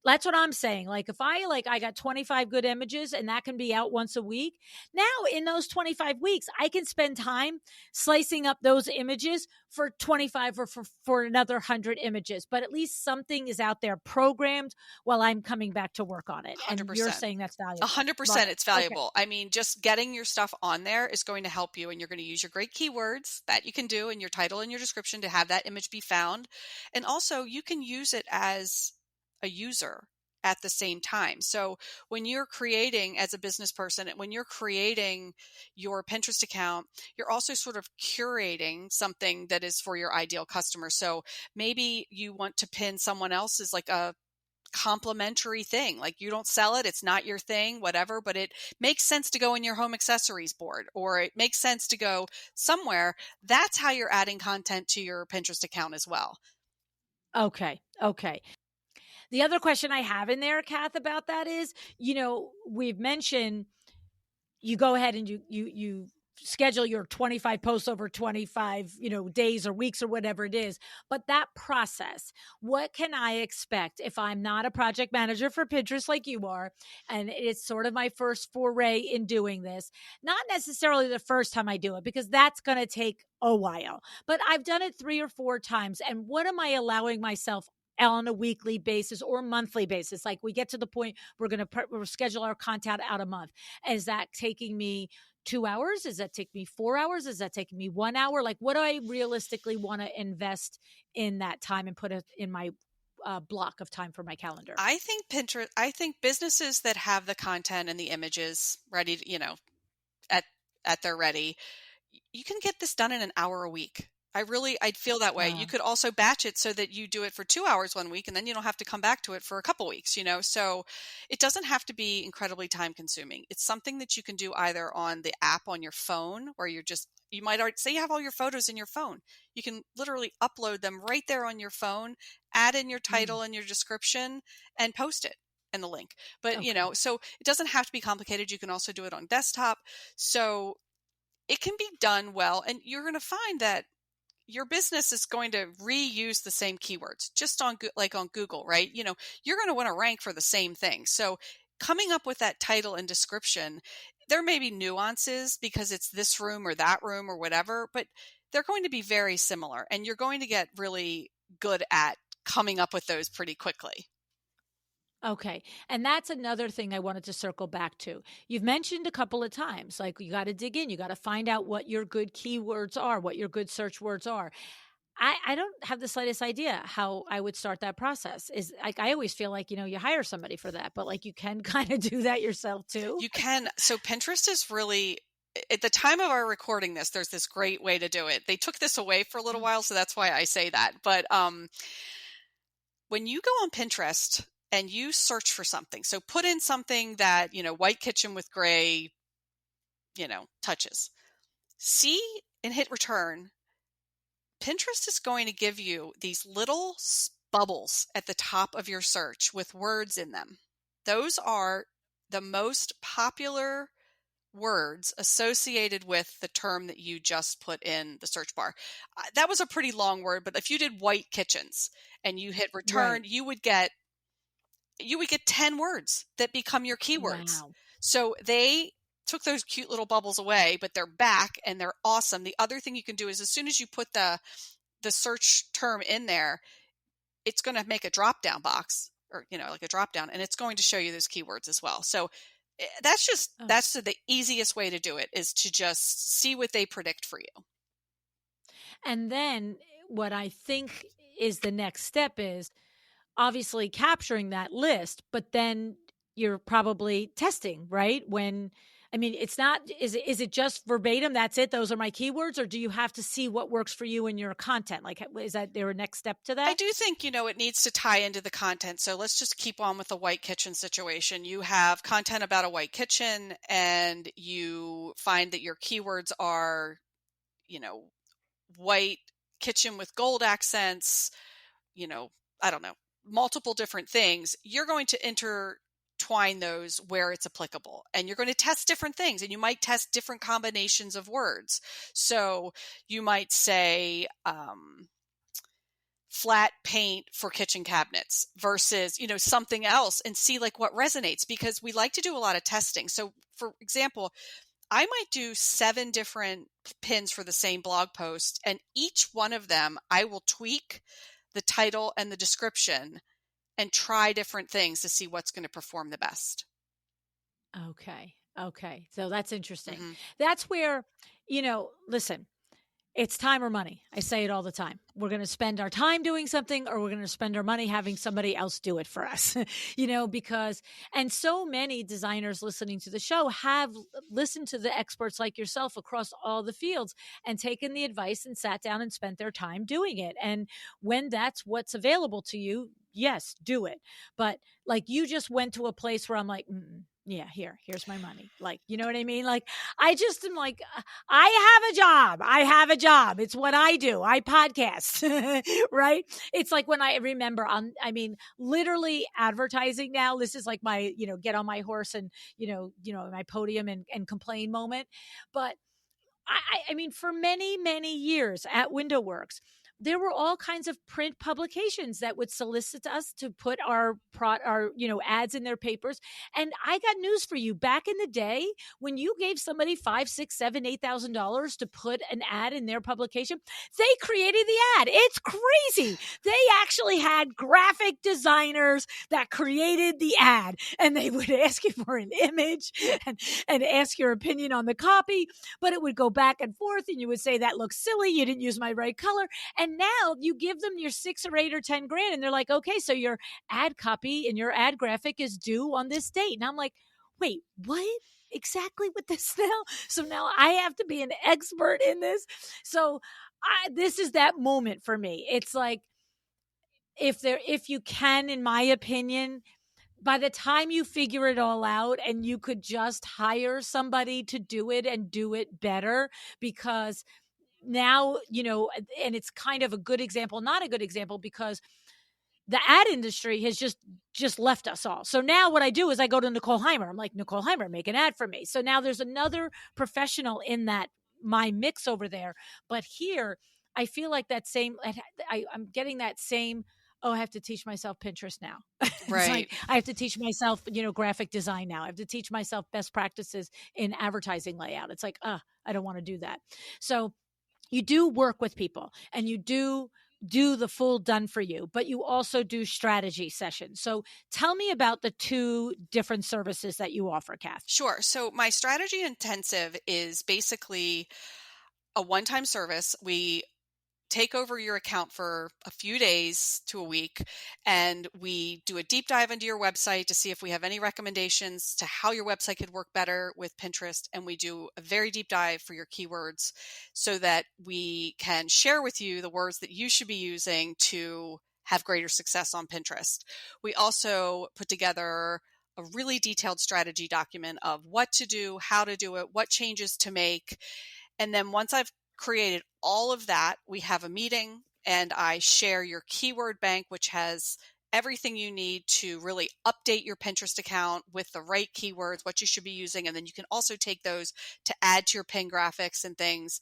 that's what I'm saying. Like if I got 25 good images and that can be out once a week. Now in those 25 weeks, I can spend time slicing up those images for 25 or for another 100 images. But at least something is out there programmed while I'm coming back to work on it. And you're 100%. saying that's valuable. 100% it's Okay. valuable. I mean, just getting your stuff on there is going to help you, and you're going to use your great keywords that you can do in your title and your description to have that image be found. And also you can use it as a user at the same time. So when you're creating as a business person, when you're creating your Pinterest account, you're also sort of curating something that is for your ideal customer. So maybe you want to pin someone else's, like a complimentary thing. Like you don't sell it, it's not your thing, whatever, but it makes sense to go in your home accessories board, or it makes sense to go somewhere. That's how you're adding content to your Pinterest account as well. Okay. The other question I have in there, Kath, about that is, we've mentioned you go ahead and you schedule your 25 posts over 25, days or weeks or whatever it is. But that process, what can I expect if I'm not a project manager for Pinterest like you are? And it's sort of my first foray in doing this. Not necessarily the first time I do it, because that's going to take a while, but I've done it 3 or 4 times. And what am I allowing myself on a weekly basis or monthly basis? Like we get to the point we'll schedule our content out a month. Is that taking me 2 hours? Does that take me 4 hours? Is that taking me 1 hour? Like what do I realistically want to invest in that time and put it in my block of time for my calendar? I think businesses that have the content and the images ready to, at their ready, you can get this done in an hour a week. I'd feel that way. You could also batch it so that you do it for 2 hours one week and then you don't have to come back to it for a couple weeks, so it doesn't have to be incredibly time consuming. It's something that you can do either on the app on your phone, where you might already say you have all your photos in your phone. You can literally upload them right there on your phone, add in your title and your description, and post it and the link. But, Okay. so it doesn't have to be complicated. You can also do it on desktop. So it can be done well, and you're going to find that your business is going to reuse the same keywords just on Google, right? You're going to want to rank for the same thing. So coming up with that title and description, there may be nuances because it's this room or that room or whatever, but they're going to be very similar, and you're going to get really good at coming up with those pretty quickly. Okay. And that's another thing I wanted to circle back to. You've mentioned a couple of times, like you got to dig in, you got to find out what your good keywords are, what your good search words are. I don't have the slightest idea how I would start that process. Is like, I always feel like, you hire somebody for that, but like you can kind of do that yourself too. You can. So Pinterest is really, at the time of our recording this, there's this great way to do it. They took this away for a little while, so that's why I say that. But when you go on Pinterest and you search for something, so put in something that, white kitchen with gray, touches, see and hit return. Pinterest is going to give you these little bubbles at the top of your search with words in them. Those are the most popular words associated with the term that you just put in the search bar. That was a pretty long word, but if you did white kitchens and you hit return, Right. you would get 10 words that become your keywords. Wow. So they took those cute little bubbles away, but they're back and they're awesome. The other thing you can do is, as soon as you put the search term in there, it's going to make a drop down box, or like a drop down, and it's going to show you those keywords as well. So that's the easiest way to do it, is to just see what they predict for you. And then what I think is the next step is obviously capturing that list, but then you're probably testing, right? It's not, is it just verbatim? That's it. Those are my keywords. Or do you have to see what works for you in your content? Like, is that there a next step to that? I do think, it needs to tie into the content. So let's just keep on with the white kitchen situation. You have content about a white kitchen and you find that your keywords are, white kitchen with gold accents, I don't know, multiple different things, you're going to intertwine those where it's applicable. And you're going to test different things, and you might test different combinations of words. So you might say, flat paint for kitchen cabinets versus, something else, and see like what resonates, because we like to do a lot of testing. So for example, I might do 7 different pins for the same blog post, and each one of them I will tweak the title and the description and try different things to see what's going to perform the best. Okay. Okay. So that's interesting. Mm-hmm. That's where, listen, it's time or money. I say it all the time. We're going to spend our time doing something, or we're going to spend our money having somebody else do it for us, because, and so many designers listening to the show have listened to the experts like yourself across all the fields and taken the advice and sat down and spent their time doing it. And when that's what's available to you, yes, do it. But like, you just went to a place where I'm like, yeah, here's my money. Like, you know what I mean? Like, I just am like, I have a job. I have a job. It's what I do. I podcast, right? It's like when I remember literally advertising now, this is like my, get on my horse and, my podium and complain moment. But I mean, for many, many years at WindowWorks, there were all kinds of print publications that would solicit us to put our ads in their papers. And I got news for you. Back in the day, when you gave somebody $5, $6, $7, $8,000 to put an ad in their publication, they created the ad. It's crazy. They actually had graphic designers that created the ad, and they would ask you for an image and ask your opinion on the copy, but it would go back and forth, and you would say, that looks silly. You didn't use my right color. And now you give them your 6 or 8 or 10 grand, and they're like, okay, so your ad copy and your ad graphic is due on this date. And I'm like, wait, what? Exactly with this now? So now I have to be an expert in this. So this is that moment for me. It's like, if you can, in my opinion, by the time you figure it all out and you could just hire somebody to do it and do it better, because now, and it's kind of a good example, not a good example, because the ad industry has just left us all. So now what I do is I go to Nicole Heimer. I'm like, Nicole Heimer, make an ad for me. So now there's another professional in my mix over there. But here, I feel like that same, I'm getting that same, oh, I have to teach myself Pinterest now. It's Right. like, I have to teach myself, graphic design now. I have to teach myself best practices in advertising layout. It's like, I don't want to do that. So you do work with people, and you do the full done for you, but you also do strategy sessions. So tell me about the 2 different services that you offer, Kath. Sure. So my strategy intensive is basically a one-time service. We take over your account for a few days to a week, and we do a deep dive into your website to see if we have any recommendations to how your website could work better with Pinterest. And we do a very deep dive for your keywords so that we can share with you the words that you should be using to have greater success on Pinterest. We also put together a really detailed strategy document of what to do, how to do it, what changes to make. And then once I've created all of that, we have a meeting, and I share your keyword bank, which has everything you need to really update your Pinterest account with the right keywords, what you should be using. And then you can also take those to add to your pin graphics and things.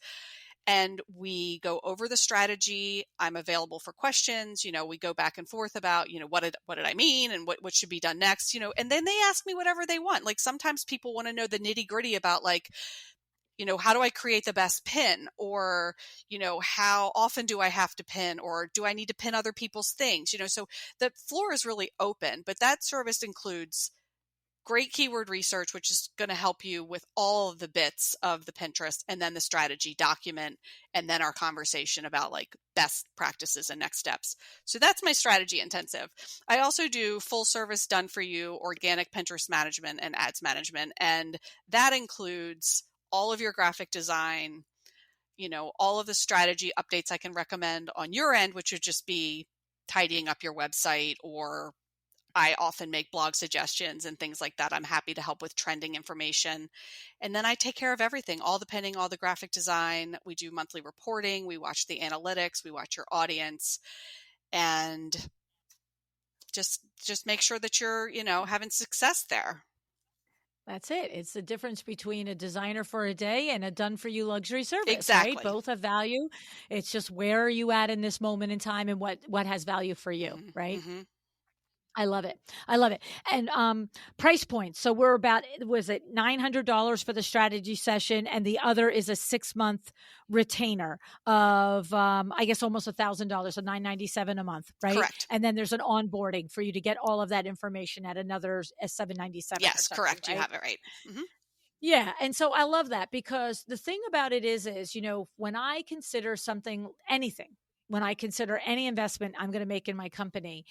And we go over the strategy. I'm available for questions. We go back and forth about, what did I mean, and what should be done next, and then they ask me whatever they want. Like, sometimes people want to know the nitty gritty about, like, how do I create the best pin? Or, how often do I have to pin? Or do I need to pin other people's things? So the floor is really open, but that service includes great keyword research, which is going to help you with all of the bits of the Pinterest, and then the strategy document, and then our conversation about like best practices and next steps. So that's my strategy intensive. I also do full service done for you organic Pinterest management and ads management. And that includes all of your graphic design, all of the strategy updates I can recommend on your end, which would just be tidying up your website or I often make blog suggestions and things like that. I'm happy to help with trending information. And then I take care of everything, all the pinning, all the graphic design. We do monthly reporting. We watch the analytics. We watch your audience, and just make sure that you're, having success there. That's it. It's the difference between a designer for a day and a done for you luxury service, Exactly. right? Both have value. It's just where are you at in this moment in time and what has value for you, right? Mm-hmm. I love it. I love it. And price points. So we're about, was it $900 for the strategy session, and the other is a 6-month retainer of I guess almost $1,000, so $997 a month, right? Correct. And then there's an onboarding for you to get all of that information at another $797. Yes, correct. Right? You have it right. Mm-hmm. Yeah. And so I love that, because the thing about it is, when I consider anything, when I consider any investment I'm going to make in my company,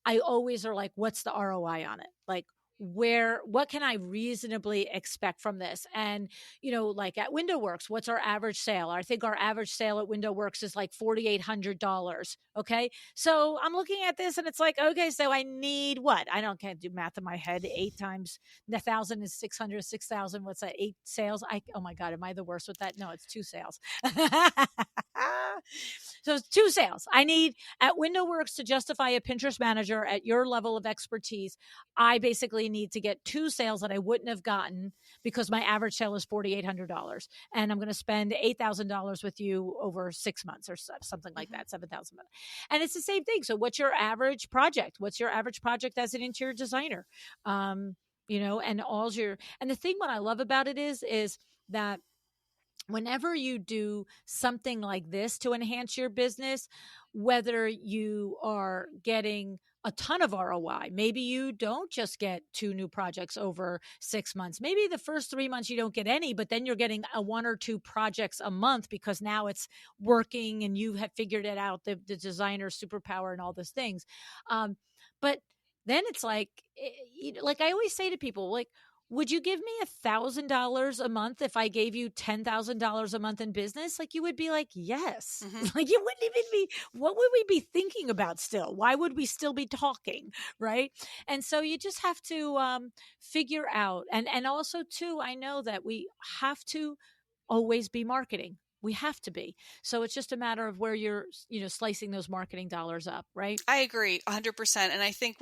I always are like, what's the ROI on it? Like, what can I reasonably expect from this? And, like at WindowWorks, what's our average sale? I think our average sale at WindowWorks is like $4,800. Okay. So I'm looking at this and it's like, okay, so I need what? Can't do math in my head. 8 times 1,000 is 600, 6,000. What's that? 8 sales. Oh my God. Am I the worst with that? No, it's 2 sales. So it's 2 sales. I need at WindowWorks to justify a Pinterest manager at your level of expertise. I basically need to get 2 sales that I wouldn't have gotten because my average sale is $4,800. And I'm going to spend $8,000 with you over 6 months or something like that, 7,000. And it's the same thing. So what's your average project? What's your average project as an interior designer? And the thing what I love about it is that whenever you do something like this to enhance your business, whether you are getting a ton of ROI, maybe you don't just get 2 new projects over 6 months. Maybe the first 3 months you don't get any, but then you're getting 1 or 2 projects a month because now it's working and you have figured it out, the designer superpower and all those things. But then it's like I always say to people, like, would you give me $1,000 a month if I gave you $10,000 a month in business? Like, you would be like, yes. Like, you wouldn't even be, what would we be thinking about still? Why would we still be talking? Right. And so you just have to figure out. And also too, I know that we have to always be marketing. We have to be. So it's just a matter of where you're, slicing those marketing dollars up. Right. I agree 100%. And I think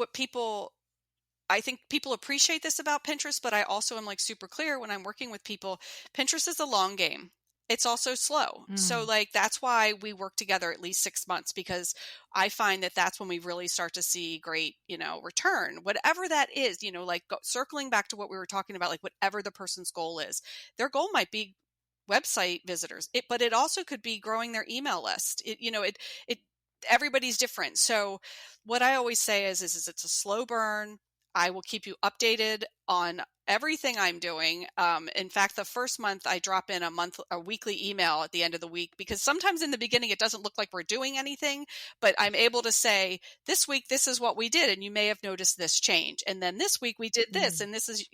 people appreciate this about Pinterest, but I also am like super clear when I'm working with people, Pinterest is a long game. It's also slow. So like, that's why we work together at least 6 months, because I find that that's when we really start to see great, return, whatever that is, circling back to what we were talking about, like whatever the person's goal is, their goal might be website visitors, but it also could be growing their email list. Everybody's different. So what I always say is it's a slow burn. I will keep you updated on everything I'm doing. In fact, the first month I drop in a weekly email at the end of the week, because sometimes in the beginning it doesn't look like we're doing anything, but I'm able to say, this week, this is what we did. And you may have noticed this change. And then this week we did this, and this is,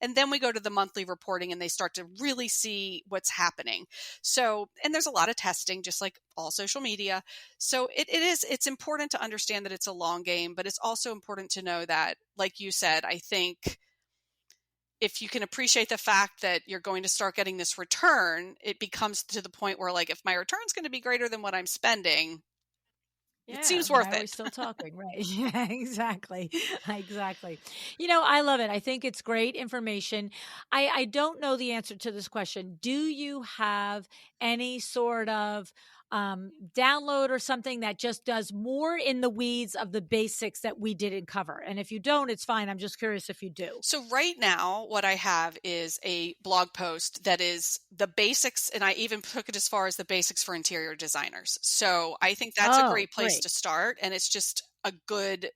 and then we go to the monthly reporting and they start to really see what's happening. So, and there's a lot of testing, just like all social media. So it's important to understand that it's a long game, but it's also important to know that, like you said, I think if you can appreciate the fact that you're going to start getting this return, it becomes to the point where, like, if my return's going to be greater than what I'm spending, it seems worth it. We're still talking, right? Yeah, exactly. Exactly. I love it. I think it's great information. I don't know the answer to this question. Do you have any sort of download or something that just does more in the weeds of the basics that we didn't cover? And if you don't, it's fine. I'm just curious if you do. So right now, what I have is a blog post that is the basics, and I even took it as far as the basics for interior designers. So I think that's a great place to start, and it's just a good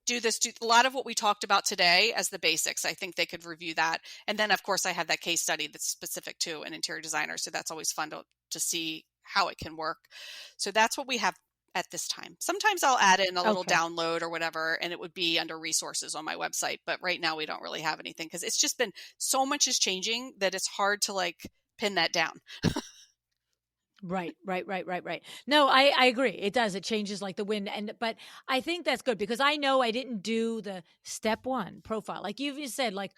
do a lot of what we talked about today as the basics. I think they could review that. And then, of course, I have that case study that's specific to an interior designer. So that's always fun to see how it can work. So that's what we have at this time. Sometimes I'll add in a little download or whatever, and it would be under resources on my website. But right now we don't really have anything, because it's just been so much is changing that it's hard to like pin that down. Right. No, I agree. It does. It changes like the wind. But I think that's good because I know I didn't do the step one profile. Like you said, like,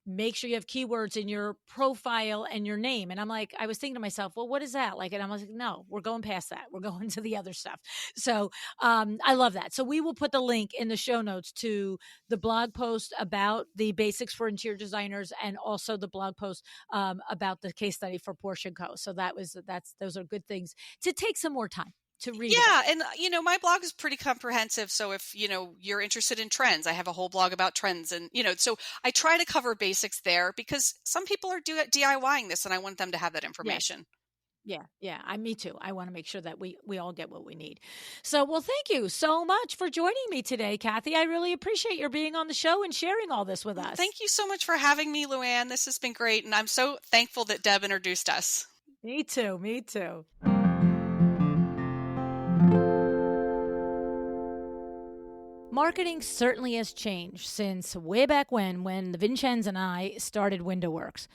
make sure you have keywords in your profile and your name. And I'm like, I was thinking to myself, well, what is that? Like, and I was like, no, we're going past that. We're going to the other stuff. So I love that. So we will put the link in the show notes to the blog post about the basics for interior designers and also the blog post about the case study for Porsche & Co. So those are good things to take some more time to read Yeah, about. and my blog is pretty comprehensive. So if you're interested in trends, I have a whole blog about trends, and so I try to cover basics there because some people are DIYing this, and I want them to have that Yes. information. Yeah. Me too. I want to make sure that we all get what we need. So, well, thank you so much for joining me today, Cathy. I really appreciate your being on the show and sharing all this with Well, us. thank you so much for having me, LuAnn. This has been great, and I'm so thankful that Deb introduced us. Me too. Me too. Marketing certainly has changed since way back when the Vincenz and I started WindowWorks.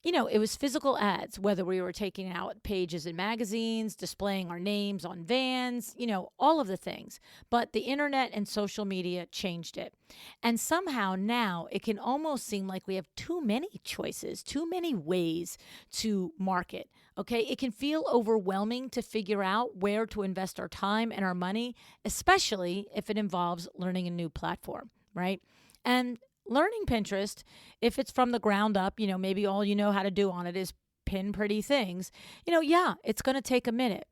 It was physical ads, whether we were taking out pages in magazines, displaying our names on vans, all of the things. But the internet and social media changed it. And somehow now it can almost seem like we have too many choices, too many ways to market. Okay. It can feel overwhelming to figure out where to invest our time and our money, especially if it involves learning a new platform, right? And learning Pinterest, if it's from the ground up, maybe all you know how to do on it is pin pretty things, it's going to take a minute.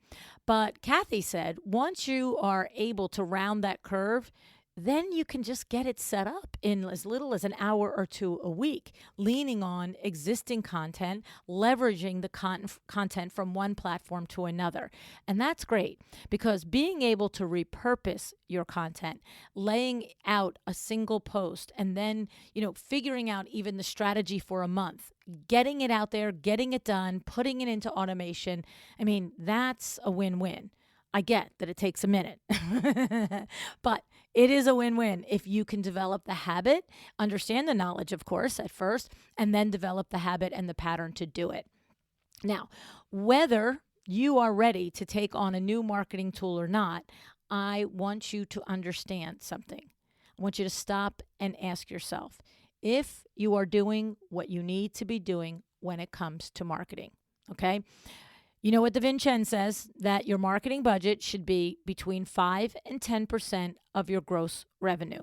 But Cathy said once you are able to round that curve, then you can just get it set up in as little as an hour or two a week, leaning on existing content, leveraging the content from one platform to another. And that's great because being able to repurpose your content, laying out a single post, and then, figuring out even the strategy for a month, getting it out there, getting it done, putting it into automation. I mean, that's a win-win. I get that it takes a minute, but it is a win-win if you can develop the habit, understand the knowledge, of course, at first, and then develop the habit and the pattern to do it. Now, whether you are ready to take on a new marketing tool or not, I want you to understand something. I want you to stop and ask yourself if you are doing what you need to be doing when it comes to marketing, okay? You know what the Vincenz says, that your marketing budget should be between 5 and 10% of your gross revenue.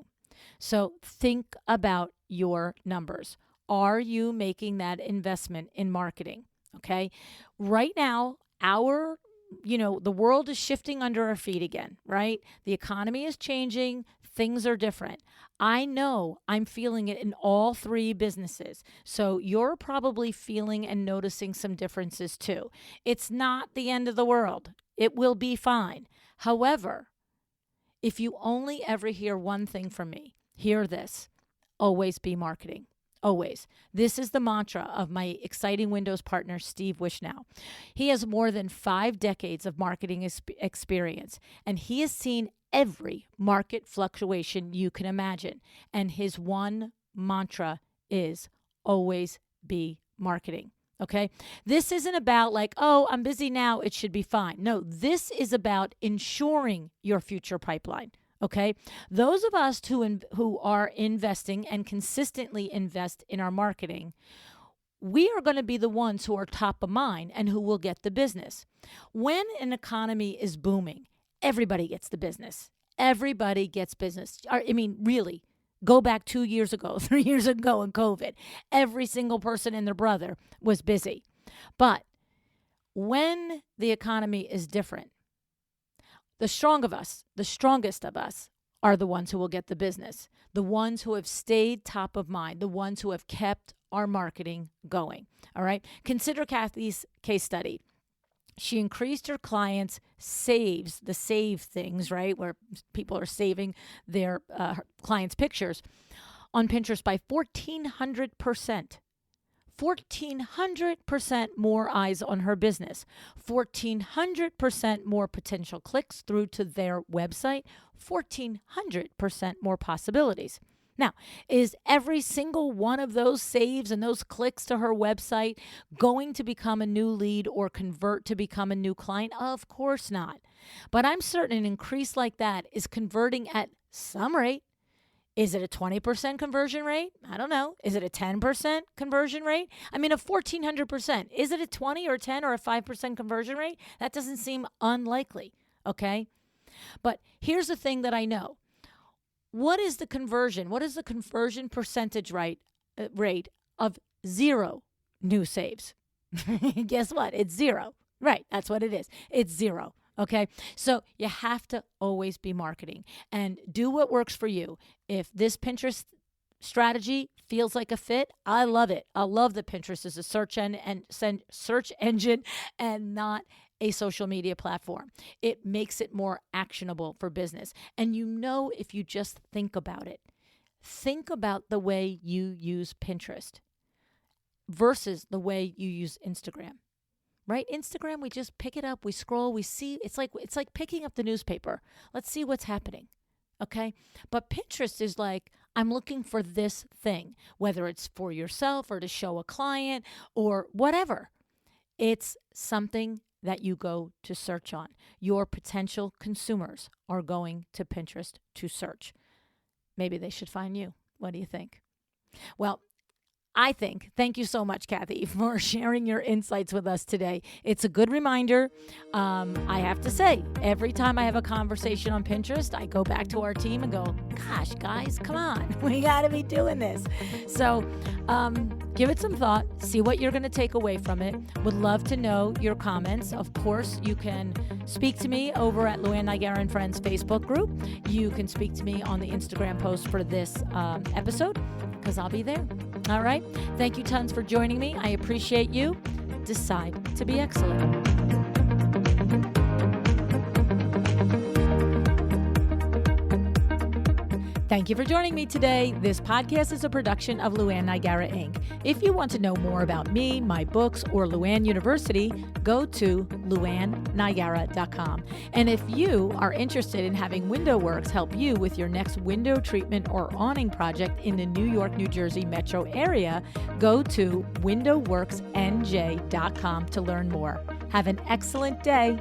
So think about your numbers. Are you making that investment in marketing? Okay. Right now, the world is shifting under our feet again, right? The economy is changing. Things are different. I know I'm feeling it in all three businesses. So you're probably feeling and noticing some differences too. It's not the end of the world. It will be fine. However, if you only ever hear one thing from me, hear this: always be marketing. Always. This is the mantra of my exciting Windows partner, Steve Wishnow. He has more than 5 decades of marketing experience, and he has seen every market fluctuation you can imagine. And his one mantra is always be marketing. Okay. This isn't about like, oh, I'm busy now, it should be fine. No, this is about ensuring your future pipeline. Okay. Those of us who are investing and consistently invest in our marketing, we are going to be the ones who are top of mind and who will get the business. When an economy is booming, everybody gets the business. Everybody gets business. I mean, really, go back 2 years ago, 3 years ago in COVID, every single person and their brother was busy. But when the economy is different, the strongest of us are the ones who will get the business, the ones who have stayed top of mind, the ones who have kept our marketing going. All right. Consider Cathy's case study. She increased her clients' saves, the save things, right, where people are saving their clients' pictures on Pinterest by 1,400%. 1,400% more eyes on her business, 1,400% more potential clicks through to their website, 1,400% more possibilities. Now, is every single one of those saves and those clicks to her website going to become a new lead or convert to become a new client? Of course not. But I'm certain an increase like that is converting at some rate. Is it a 20% conversion rate? I don't know. Is it a 10% conversion rate? I mean, a 1,400%. Is it a 20 or 10 or a 5% conversion rate? That doesn't seem unlikely, okay? But here's the thing that I know. What is the conversion? What is the conversion percentage rate of 0 new saves? Guess what? It's 0. Right, that's what it is. It's 0. Okay, so you have to always be marketing and do what works for you. If this Pinterest strategy feels like a fit, I love it. I love that Pinterest is a search engine and not a social media platform. It makes it more actionable for business. And if you just think about it, think about the way you use Pinterest versus the way you use Instagram. Right? Instagram, we just pick it up, we scroll, we see. It's like picking up the newspaper. Let's see what's happening. Okay? But Pinterest is like, I'm looking for this thing, whether it's for yourself or to show a client or whatever. It's something that you go to search on. Your potential consumers are going to Pinterest to search. Maybe they should find you. What do you think? Well, thank you so much, Cathy, for sharing your insights with us today. It's a good reminder. I have to say, every time I have a conversation on Pinterest, I go back to our team and go, gosh, guys, come on. We got to be doing this. So give it some thought. See what you're going to take away from it. Would love to know your comments. Of course, you can speak to me over at LuAnn, Nigara and Friends Facebook group. You can speak to me on the Instagram post for this episode because I'll be there. All right. Thank you tons for joining me. I appreciate you. Decide to be excellent. Thank you for joining me today. This podcast is a production of LuAnn Nigara, Inc. If you want to know more about me, my books, or LuAnn University, go to LuAnnNigara.com. And if you are interested in having WindowWorks help you with your next window treatment or awning project in the New York, New Jersey metro area, go to WindowWorksNJ.com to learn more. Have an excellent day.